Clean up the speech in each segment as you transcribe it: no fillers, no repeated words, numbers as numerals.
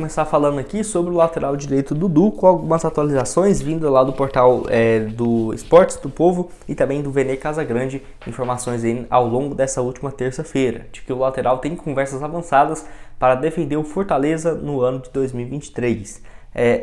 Começar falando aqui sobre o lateral direito Dudu, com algumas atualizações vindo lá do portal do Esportes do Povo e também do Vene Casagrande, informações aí ao longo dessa última terça-feira, de que o lateral tem conversas avançadas para defender o Fortaleza no ano de 2023.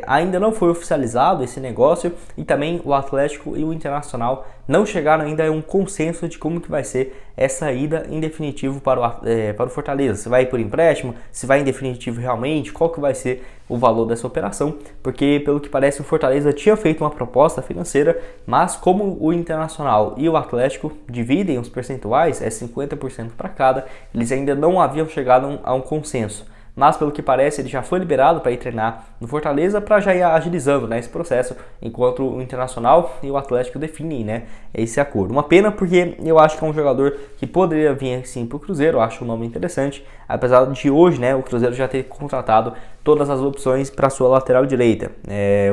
Ainda não foi oficializado esse negócio e também o Atlético e o Internacional não chegaram ainda a um consenso de como que vai ser essa ida em definitivo para o Fortaleza. Se vai por empréstimo, se vai em definitivo realmente, qual que vai ser o valor dessa operação, porque pelo que parece o Fortaleza tinha feito uma proposta financeira, mas como o Internacional e o Atlético dividem os percentuais, 50% para cada, eles ainda não haviam chegado a um consenso. Mas pelo que parece ele já foi liberado para ir treinar no Fortaleza para já ir agilizando esse processo, enquanto o Internacional e o Atlético definem esse acordo. Uma pena porque eu acho que é um jogador que poderia vir sim para o Cruzeiro, eu acho um nome interessante, apesar de hoje o Cruzeiro já ter contratado todas as opções para sua lateral direita.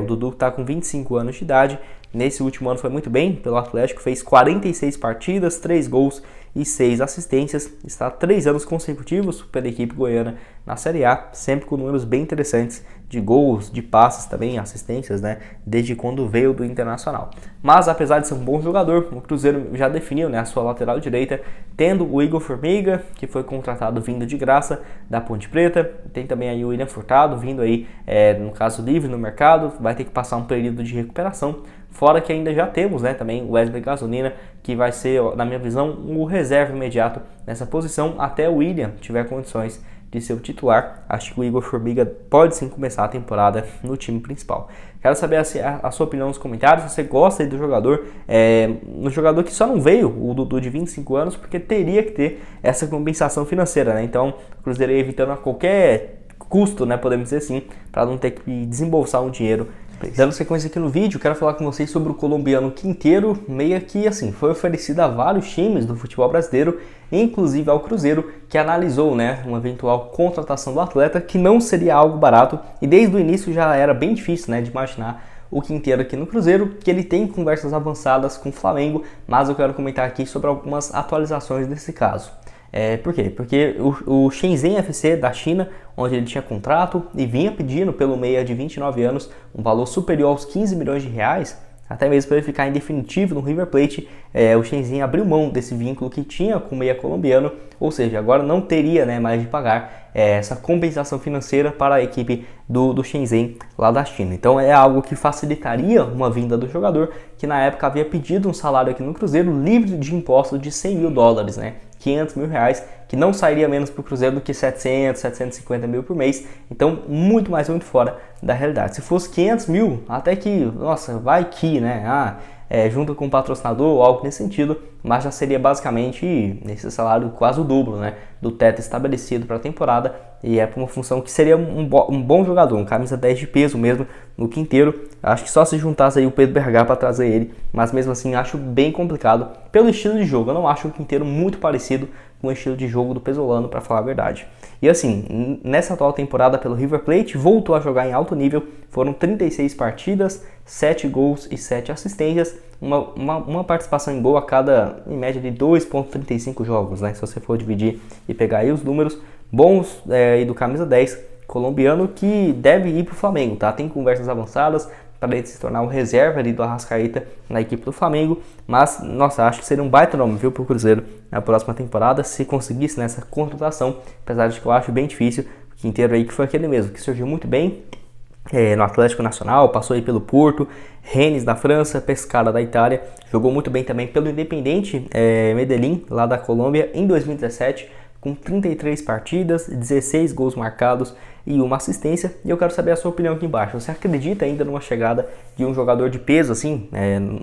O Dudu está com 25 anos de idade, nesse último ano foi muito bem pelo Atlético, fez 46 partidas, 3 gols e 6 assistências, está há 3 anos consecutivos pela equipe goiana na Série A, sempre com números bem interessantes de gols, de passes também, assistências, desde quando veio do Internacional. Mas apesar de ser um bom jogador, o Cruzeiro já definiu a sua lateral direita, tendo o Igor Formiga, que foi contratado vindo de graça da Ponte Preta, tem também aí o William Furtado vindo aí, no caso livre no mercado, vai ter que passar um período de recuperação. Fora que ainda já temos também o Wesley Gasolina, que vai ser, na minha visão, o reserva imediato nessa posição, até o William tiver condições de ser o titular. Acho que o Igor Formiga pode sim começar a temporada no time principal. Quero saber a sua opinião nos comentários, se você gosta aí do jogador, um jogador que só não veio, o Dudu de 25 anos, porque teria que ter essa compensação financeira, Então, o Cruzeiro ia evitando a qualquer custo, podemos dizer assim, para não ter que desembolsar um dinheiro. Dando sequência aqui no vídeo, quero falar com vocês sobre o colombiano Quinteiro, meia que foi oferecido a vários times do futebol brasileiro, inclusive ao Cruzeiro, que analisou uma eventual contratação do atleta, que não seria algo barato, e desde o início já era bem difícil de imaginar o Quinteiro aqui no Cruzeiro, que ele tem conversas avançadas com o Flamengo, mas eu quero comentar aqui sobre algumas atualizações desse caso. Por quê? Porque o Shenzhen FC da China, onde ele tinha contrato e vinha pedindo pelo meia de 29 anos um valor superior aos 15 milhões de reais, até mesmo para ele ficar em definitivo no River Plate, o Shenzhen abriu mão desse vínculo que tinha com o meia colombiano, ou seja, agora não teria mais de pagar essa compensação financeira para a equipe do Shenzhen lá da China. Então é algo que facilitaria uma vinda do jogador, que na época havia pedido um salário aqui no Cruzeiro livre de impostos de $100 mil, 500 mil reais, que não sairia menos para o Cruzeiro do que 700, 750 mil por mês, então muito fora da realidade. Se fosse 500 mil, até que, nossa, vai que, junto com o patrocinador ou algo nesse sentido, mas já seria basicamente esse salário quase o dobro do teto estabelecido para a temporada, e para uma função que seria um bom jogador, um camisa 10 de peso mesmo no Quinteiro. Acho que só se juntasse aí o Pedro BH para trazer ele, mas mesmo assim acho bem complicado pelo estilo de jogo. Eu não acho o Quinteiro muito parecido com o estilo de jogo do Pesolano, para falar a verdade. E assim, nessa atual temporada pelo River Plate, voltou a jogar em alto nível, foram 36 partidas, 7 gols e 7 assistências, uma participação em gol a cada, em média, de 2,35 jogos, se você for dividir e pegar aí os números bons e do camisa 10 colombiano, que deve ir para o Flamengo, tem conversas avançadas para ele se tornar o reserva ali do Arrascaeta na equipe do Flamengo, mas nossa, acho que seria um baita nome para o Cruzeiro na próxima temporada, se conseguisse nessa contratação, apesar de que eu acho bem difícil. O Quinteiro aí, que foi aquele mesmo, que surgiu muito bem no Atlético Nacional, passou aí pelo Porto, Rennes da França, Pescara da Itália, jogou muito bem também pelo Independiente Medellín, lá da Colômbia, em 2017, com 33 partidas, 16 gols marcados e uma assistência. E eu quero saber a sua opinião aqui embaixo. Você acredita ainda numa chegada de um jogador de peso assim,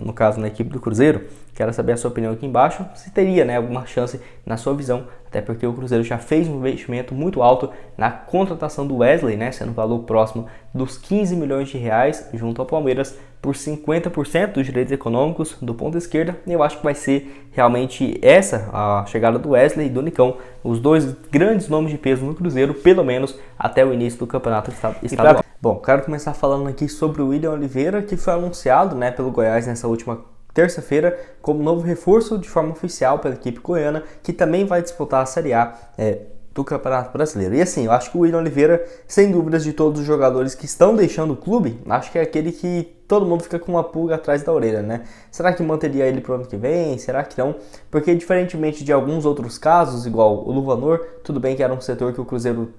no caso na equipe do Cruzeiro? Quero saber a sua opinião aqui embaixo, se teria alguma chance na sua visão, até porque o Cruzeiro já fez um investimento muito alto na contratação do Wesley, sendo um valor próximo dos 15 milhões de reais junto ao Palmeiras, por 50% dos direitos econômicos do ponta esquerda. E eu acho que vai ser realmente essa a chegada do Wesley e do Nicão, os dois grandes nomes de peso no Cruzeiro, pelo menos até o início do campeonato estadual. Bom, quero começar falando aqui sobre o William Oliveira, que foi anunciado pelo Goiás nessa última terça-feira como novo reforço de forma oficial pela equipe goiana, que também vai disputar a Série A do Campeonato Brasileiro. E assim, eu acho que o William Oliveira, sem dúvidas, de todos os jogadores que estão deixando o clube, acho que é aquele que todo mundo fica com uma pulga atrás da orelha, né? Será que manteria ele pro ano que vem? Será que não? Porque diferentemente de alguns outros casos, igual o Luvanor, tudo bem que era um setor que o Cruzeiro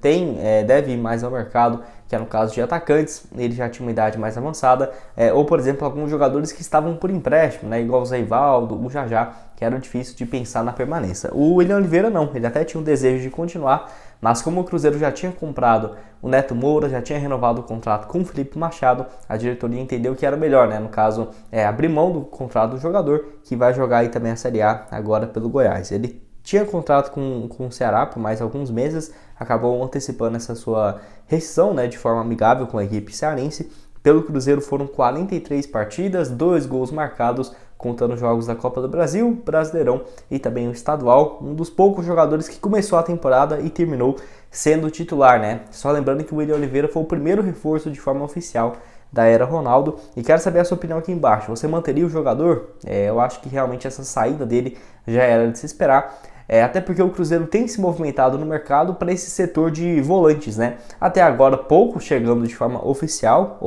deve ir mais ao mercado, que é no caso de atacantes, ele já tinha uma idade mais avançada, ou por exemplo, alguns jogadores que estavam por empréstimo, né? Igual o Zé Ivaldo, o Jajá, que era difícil de pensar na permanência. O William Oliveira não, ele até tinha um desejo de continuar, mas como o Cruzeiro já tinha comprado o Neto Moura, já tinha renovado o contrato com o Felipe Machado, a diretoria entendeu que era melhor, né? No caso, abrir mão do contrato do jogador, que vai jogar aí também a Série A agora pelo Goiás. Ele tinha contrato com o Ceará por mais alguns meses, acabou antecipando essa sua rescisão, né, de forma amigável com a equipe cearense. Pelo Cruzeiro foram 43 partidas, 2 gols marcados, contando jogos da Copa do Brasil, Brasileirão e também o Estadual. Um dos poucos jogadores que começou a temporada e terminou sendo titular, né? Só lembrando que o William Oliveira foi o primeiro reforço de forma oficial da era Ronaldo. E quero saber a sua opinião aqui embaixo. Você manteria o jogador? Eu acho que realmente essa saída dele já era de se esperar. Até porque o Cruzeiro tem se movimentado no mercado para esse setor de volantes, né? Até agora pouco chegando de forma oficial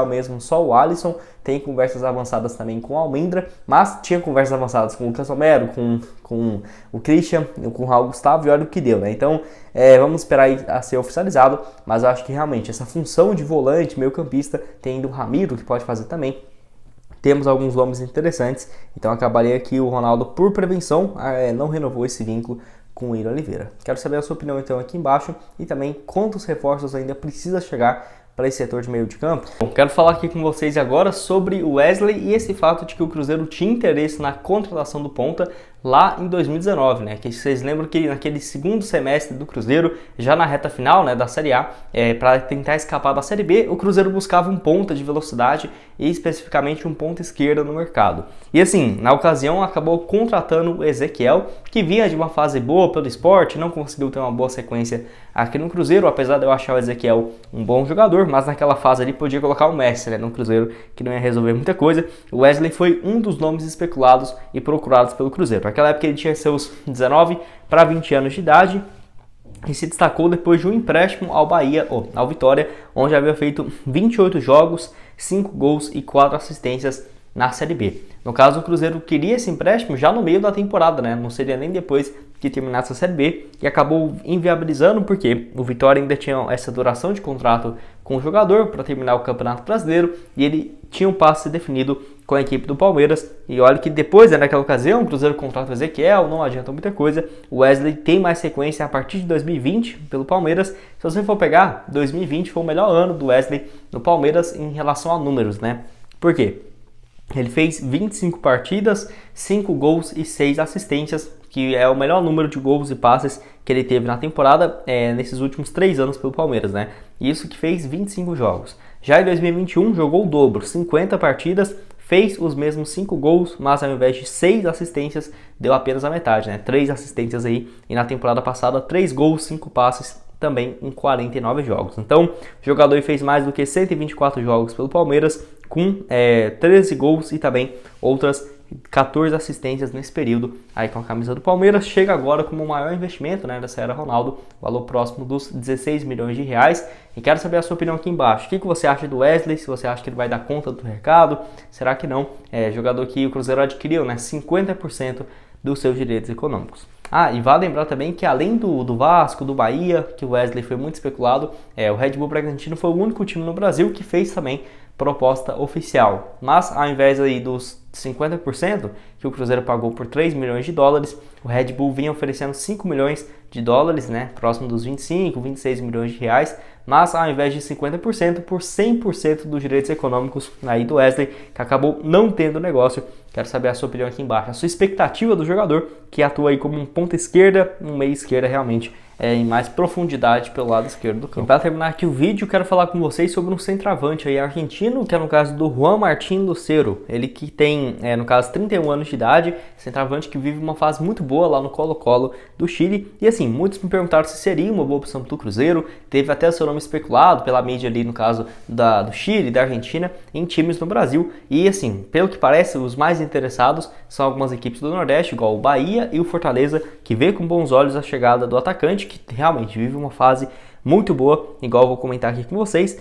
mesmo só o Alisson, tem conversas avançadas também com o Almendra, mas tinha conversas avançadas com o Lucas Romero, com o Christian, com o Raul Gustavo e olha o que deu, né? Então vamos esperar aí a ser oficializado, mas eu acho que realmente essa função de volante, meio campista, tem ainda o Ramiro que pode fazer também. Temos alguns nomes interessantes, então acabaria que o Ronaldo, por prevenção, não renovou esse vínculo com o William Oliveira. Quero saber a sua opinião então aqui embaixo e também quantos reforços ainda precisa chegar para esse setor de meio de campo. Bom, quero falar aqui com vocês agora sobre o Wesley e esse fato de que o Cruzeiro tinha interesse na contratação do ponta lá em 2019, né? Que vocês lembram que naquele segundo semestre do Cruzeiro, já na reta final, né, da Série A, para tentar escapar da Série B, o Cruzeiro buscava um ponta de velocidade e especificamente um ponta esquerda no mercado. E assim, na ocasião acabou contratando o Ezequiel, que vinha de uma fase boa pelo Sport, não conseguiu ter uma boa sequência aqui no Cruzeiro, apesar de eu achar o Ezequiel um bom jogador, mas naquela fase ali podia colocar o Messi, né, no Cruzeiro, que não ia resolver muita coisa. O Wesley foi um dos nomes especulados e procurados pelo Cruzeiro. Naquela época ele tinha seus 19 para 20 anos de idade e se destacou depois de um empréstimo ao Vitória, onde havia feito 28 jogos, 5 gols e 4 assistências na Série B. No caso, o Cruzeiro queria esse empréstimo já no meio da temporada, né? Não seria nem depois que terminasse a Série B, e acabou inviabilizando porque o Vitória ainda tinha essa duração de contrato com o jogador para terminar o Campeonato Brasileiro e ele tinha um passe definido com a equipe do Palmeiras. E olha que depois, naquela ocasião, o Cruzeiro contrata o Ezequiel, não adianta muita coisa. O Wesley tem mais sequência a partir de 2020 pelo Palmeiras. Se você for pegar, 2020 foi o melhor ano do Wesley no Palmeiras em relação a números, né? Por quê? Ele fez 25 partidas, 5 gols e 6 assistências, que é o melhor número de gols e passes que ele teve na temporada nesses últimos 3 anos pelo Palmeiras, né? Isso que fez 25 jogos. Já em 2021 jogou o dobro, 50 partidas, fez os mesmos 5 gols, mas ao invés de 6 assistências, deu apenas a metade, né? 3 assistências aí, e na temporada passada 3 gols, 5 passes, também em 49 jogos. Então, o jogador fez mais do que 124 jogos pelo Palmeiras, com 13 gols e também outras 14 assistências nesse período aí com a camisa do Palmeiras. Chega agora como o maior investimento, né, dessa era Ronaldo, valor próximo dos 16 milhões de reais. E quero saber a sua opinião aqui embaixo. O que você acha do Wesley? Se você acha que ele vai dar conta do recado? Será que não? Jogador que o Cruzeiro adquiriu, né, 50% dos seus direitos econômicos. E vale lembrar também que além do Vasco, do Bahia, que o Wesley foi muito especulado, o Red Bull Bragantino foi o único time no Brasil que fez também proposta oficial. Mas ao invés aí dos 50% que o Cruzeiro pagou por 3 milhões de dólares, o Red Bull vinha oferecendo 5 milhões de dólares, né, próximo dos 25, 26 milhões de reais, mas ao invés de 50%, por 100% dos direitos econômicos aí do Wesley, que acabou não tendo negócio. Quero saber a sua opinião aqui embaixo, a sua expectativa do jogador que atua aí como um ponta esquerda, um meia esquerda realmente em mais profundidade pelo lado esquerdo do campo. E para terminar aqui o vídeo, quero falar com vocês sobre um centroavante aí argentino, que é no caso do Juan Martín Lucero. Ele que tem, no caso, 31 anos de idade, centroavante que vive uma fase muito boa lá no Colo-Colo do Chile. E assim, muitos me perguntaram se seria uma boa opção para o Cruzeiro. Teve até o seu nome especulado pela mídia ali, no caso do Chile, da Argentina, em times no Brasil. E assim, pelo que parece, os mais interessados são algumas equipes do Nordeste, igual o Bahia e o Fortaleza, que vê com bons olhos a chegada do atacante, Casagrande, que realmente vive uma fase muito boa, igual eu vou comentar aqui com vocês.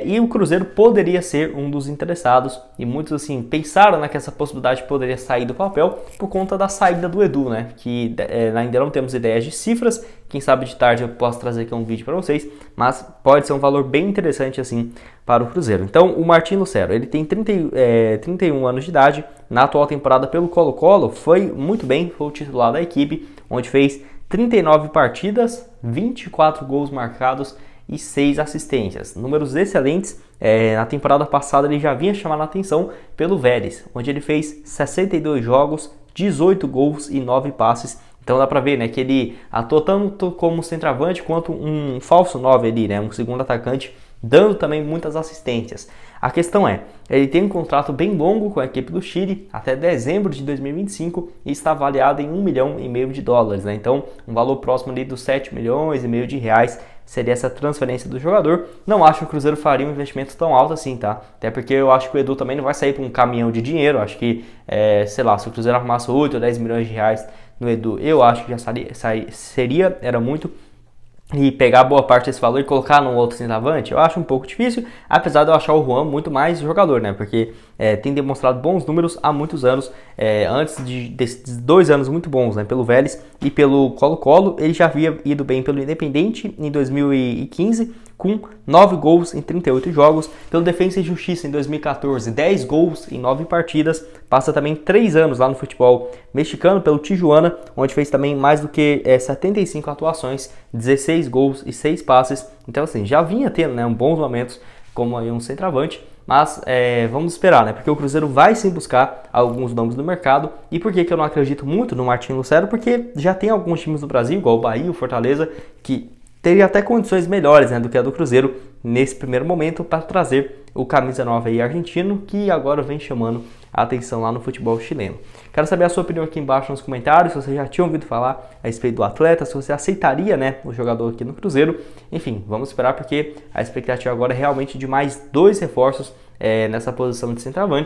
E o Cruzeiro poderia ser um dos interessados, e muitos assim pensaram, né, que essa possibilidade poderia sair do papel por conta da saída do Edu, né, que ainda não temos ideias de cifras. Quem sabe de tarde eu posso trazer aqui um vídeo para vocês, mas pode ser um valor bem interessante assim para o Cruzeiro. Então o Martin Lucero, ele tem 31 anos de idade, na atual temporada pelo Colo-Colo foi muito bem, foi o titular da equipe, onde fez 39 partidas, 24 gols marcados e 6 assistências. Números excelentes. Na temporada passada ele já vinha chamando a atenção pelo Vélez, onde ele fez 62 jogos, 18 gols e 9 passes. Então dá pra ver, né, que ele atua tanto como centroavante quanto um falso 9 ali, né, um segundo atacante, dando também muitas assistências. A questão é, ele tem um contrato bem longo com a equipe do Chile, até dezembro de 2025, e está avaliado em 1,5 milhão de dólares, né? Então, um valor próximo ali dos 7,5 milhões de reais seria essa transferência do jogador. Não acho que o Cruzeiro faria um investimento tão alto assim, tá? Até porque eu acho que o Edu também não vai sair para um caminhão de dinheiro. Acho que, sei lá, se o Cruzeiro arrumasse 8 ou 10 milhões de reais no Edu, eu acho que já era muito. E pegar boa parte desse valor e colocar num outro centroavante, eu acho um pouco difícil, apesar de eu achar o Juan muito mais jogador, né? Porque tem demonstrado bons números há muitos anos, antes desses 2 anos muito bons, né? Pelo Vélez e pelo Colo-Colo. Ele já havia ido bem pelo Independente em 2015, com 9 gols em 38 jogos. Pelo Defensa e Justiça em 2014, 10 gols em 9 partidas. Passa também 3 anos lá no futebol mexicano pelo Tijuana, onde fez também mais do que 75 atuações, 16 gols e 6 passes. Então assim, já vinha tendo, né, bons momentos como aí um centroavante. Mas vamos esperar, né? Porque o Cruzeiro vai sim buscar alguns nomes do mercado. E por que eu não acredito muito no Martin Lucero? Porque já tem alguns times do Brasil, igual o Bahia, o Fortaleza, que teria até condições melhores, né, do que a do Cruzeiro nesse primeiro momento para trazer o camisa 9 aí argentino, que agora vem chamando a atenção lá no futebol chileno. Quero saber a sua opinião aqui embaixo nos comentários, se você já tinha ouvido falar a respeito do atleta, se você aceitaria, né, o jogador aqui no Cruzeiro. Enfim, vamos esperar, porque a expectativa agora é realmente de mais 2 reforços nessa posição de centroavante.